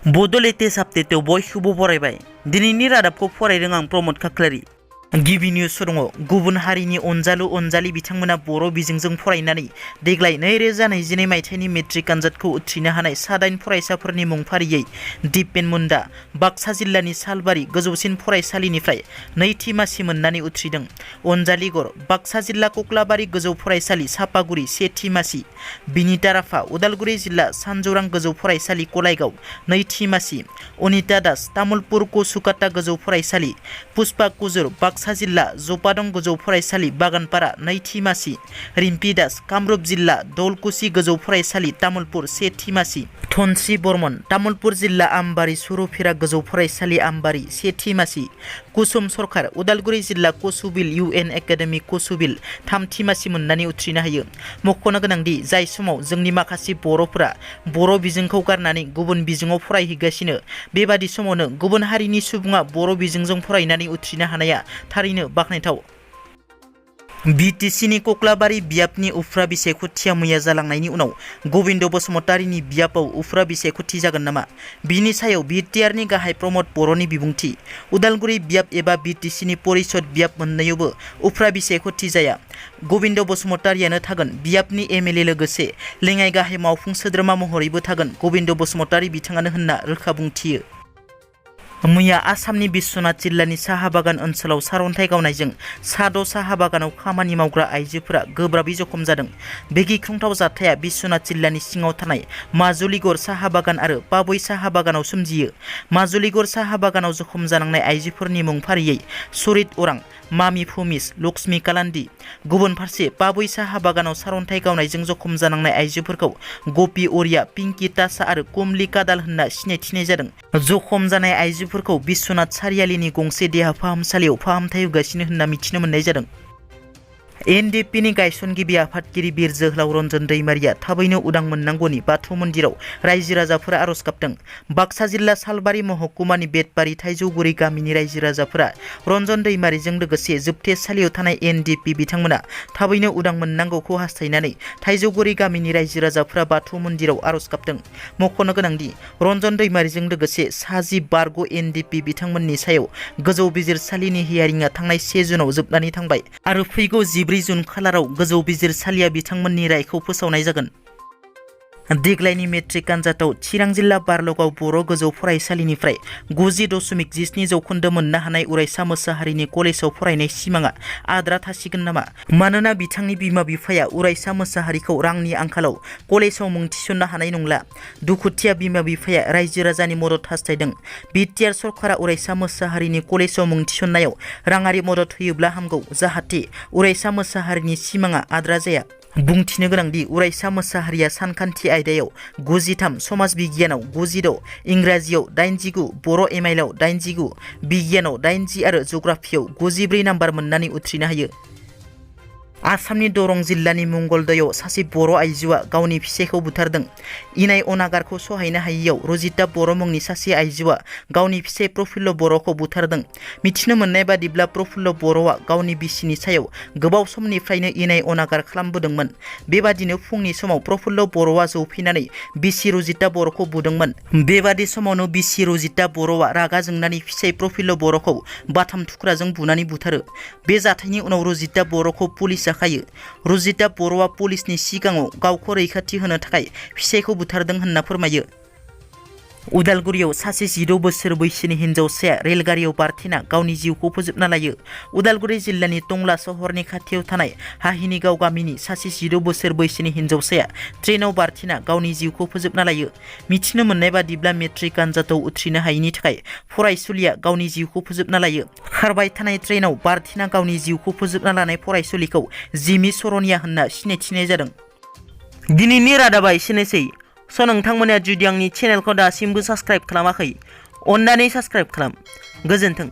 बड' लेटेस्ट आपडेटआव बयखौबो बरायबाय। दिनैनि रादाबखौ फरायदों आं प्रमद खाख्लारि। गिबि निउस दङ। गुबुन हारिनि अनजालु अनजालि बिथांमोना बर' बिजोंजों फरायनानै देग्लाय 2022 मायथाइनि मेट्रिक आनजादखौ उथ्रिनो हानाय 9 फरायसाफोरनि मुं फारियै दिपेन मुन्डा बाक्सा जिल्लानि सालबारि गोजौसिन फरायसालिनिफ्राय नैथि मासि मोननानै उथ्रिदों। अनजालि गर बाक्सा जिल्ला कक्लाबारि गोजौ फरायसालि सापागुरि सेथि मासि। बिनिता राफा उदालगुरि जिल्ला सानजौरां गोजौ फरायसालि कलायगाव नैथि मासि। अनिता दास तामुलपुर कसुकाटा गोजौ फरायसालि। पुष्पा कुजुर बाक्सा जिल्ला जपादं गोजौ फरायसालि बागानपारा नैथि मासि। रिम्पि दास कामरुप जिल्ला दलकुसि गोजौ फरायसालि तामुलपुर सेथि मासि। धनश्री बर्मन तामुलपुर जिल्ला आमबारि सुरुफेरा गोजौ फरायसालि आमबारि सेथि मासि। कुसुम सरखार उदालगुरि जिल्ला कसुबिल UN एकाडेमि कसुबिल थामथि मासि मोननानै उथ्रिनो हायो। मख'नो गोनांदि जाय समाव जोंनि माखासे बर'फोरा बर' बिजोंखौ गारनानै गुबुन बिजोङाव फरायहैगासिनो, बेबादि समावनो गुबुन हारिनि सुबुङा बर' बिजोंजों फरायनानै उथ्रिनो हानाया थारैनो बाख्नायथाव। BTC नि कक्लाबारि बियाबनि उफ्रा बिसायख'थिया मैया जालांनायनि उनाव गबिन्द बसुमतारीनि बियाबाव उफ्रा बिसायख'थि जागोन नामा? बिनि सायाव BTR नि गाहाय प्रमद बर'नि बिबुंथि। उदालगुरि बियाब एबा BTC नि परिषद बियाब मोननैयावबो उफ्रा बिसायख'थि जाया। गबिन्द बसुमतारीयानो थागोन बियाबनि MLA लोगोसे लेङाइ गाहाय मावफुं सोद्रोमा महरैबो थागोन गबिन्द बसुमतारी बिथाङानो होनना रोखा बुंथियो। मैया आसामनि बिश्वनाथ जिल्लानि साहा बागान ओनसोलाव सारअन्थाइ गावनायजों सा 6 साहा बागानाव खामानि मावग्रा आइजोफोरा गोब्राबै जखम जादों। बे गिख्रंथाव जाथाया बिश्वनाथ जिल्लानि सिङाव थानाय माजुलिगर साहा बागान आरो पाबई साहा बागानाव सोमजियो। माजुलिगर साहा बागानाव जखम जानांनाय आइजोफोरनि मुं फारियै सरित अरां, मामि फुमिस, लक्ष्मी कालान्दी। गुबुन फारसे पाबई साहा बागानाव सारअन्थाइ गावनायजों जखम जानांनाय आइजोफोरखौ गपि अरिया, पिंकी तासा आरो कमलि कादाल होनना सिनायथिनाय जादों। जखम जानाय आइजोफोरखौ बिश्वनाथ सारियालिनि गंसे देहा फाहामसालियाव फाहामथाय होगासिनो होनना मिथिनो मोननाय जादों। NDP नि गायसनगिरि आफादगिरि बिर जोहोलाव रन्जन दैमारिया थाबैनो उदां मोननांगौनि बाथौ मन्दिराव रायजो राजाफोरा आरज गाबदों। बाक्सा जिल्ला सालबारि महकुमानि बेतबारि थाइजौगुरि गामिनि रायजो राजाफोरा रन्जन दैमारिजों लोगोसे जोबथेसालियाव थानाय NDP बिथांमोना थाबैनो उदां मोननांगौखौ हास्थायनानै थाइजौगुरि गामिनि रायजो राजाफोरा बाथौ मन्दिराव आरज गाबदों। मख'नो गोनांदि रन्जन दैमारिजों लोगोसे साजि बारग' NDP बिथांमोननि सायाव गोजौ बिजिरसालिनि हियारिंआ थांनाय 1 जुनाव जोबनानै थांबाय आरो फैगौ 14 जुन खालाराव गोजौ बिजिरसालिया बिथांमोननि रायखौ फोसावनाय जागोन। देग्लायनि मेट्रिक आनजादाव चिरां जिल्ला बारलगाव बर' गोजौ फरायसालिनिफ्राय 90.17 जौखोन्दो मोननो हानाय उरायसा मोसाहारिनि कलेजाव फरायनाय सिमाङा आद्रा थासिगोन नामा? मानोना बिथांनि बिमा बिफाया उरायसा मोसाहारिखौ रांनि आंखालाव कलेजाव मुं थिसननो हानाय नंला। दुखुथिया बिमा बिफाया रायजो राजानि मदद हास्थायदों। BTR सरकारा उरायसा मोसाहारिनि कलेजाव मुं थिसननायाव राङारि मदद होयोब्ला हामगौ, जाहाथे उरायसा मोसाहारिनि सिमाङा आद्रा जाया। बुंथिनो गोनांदि उरायसा मोसाहारिया सानखान्थि आयदायाव 93, समाज बिगियानाव 96, इंराजियाव 89, बर' एमाइलआव 89, बिगियानाव 80 आरो जग्राफियाव 94 नाम्बार मोननानै उथ्रिनो हायो। आसामनि दरं जिल्लानि मंगलदैयाव सासे बर' आइजोआ गावनि फिसायखौ बुथारदों। इनाय अनागारखौ सहायनो हायैयाव रजिता बर' मुंनि सासे आइजोआ गावनि फिसाय प्रफुल्ल बर'खौ बुथारदों। मिथिनो मोननाय बादिब्ला प्रफुल्ल बर'आ गावनि बिसिनि सायाव गोबाव समनिफ्रायनो इनाय अनागार खालामबोदोंमोन। बेबादिनो फुंनि समाव प्रफुल्ल बर'आ जौफैनानै बिसि रजिता बर'खौ बुदोंमोन। बेबादि समावनो बिसि रजिता बर'आ रागा जोंनानै फिसाय प्रफुल्ल बर'खौ बाथाम थुख्राजों बुनानै बुथारो। बे जाथायनि उनाव रजिता बर'खौ पुलिस खायो। रजिता बर'आ पुलिसनि सिगाङाव गावखौ रैखाथि होनो थाखाय फिसायखौ बुथारदों होनना फोरमायो। उदालगुरियाव सासे 16 बोसोर बैसोनि हिनजावसाया रेलगारियाव बारथेना गावनि जिउखौ फोजोबना लायो। उदालगुरि जिल्लानि टंला सहरनि खाथियाव थानाय हाहिनिगाव गामिनि सासे 16 बोसोर बैसोनि हिनजावसाया ट्रेनाव बारथेना गावनि जिउखौ फोजोबना लायो। मिथिनो मोननाय बादिब्ला मेट्रिक आनजादाव उथ्रिनो हायैनि थाखाय फरायसुलिया गावनि जिउखौ फोजोबना लायो। खारबाय थानाय ट्रेनाव बारथेना गावनि जिउखौ फोजोबना लानाय फरायसुलिखौ जिमि सरनिया होनना सिनायथिनाय जादों। दिनैनि रादाबा एसेनोसै। नोंथांमोना जुदि आंनि चेनेलखौ दासिमबो साबस्क्राइब खालामाखै, अन्नानै साबस्क्राइब खालाम। गोजोन्थों।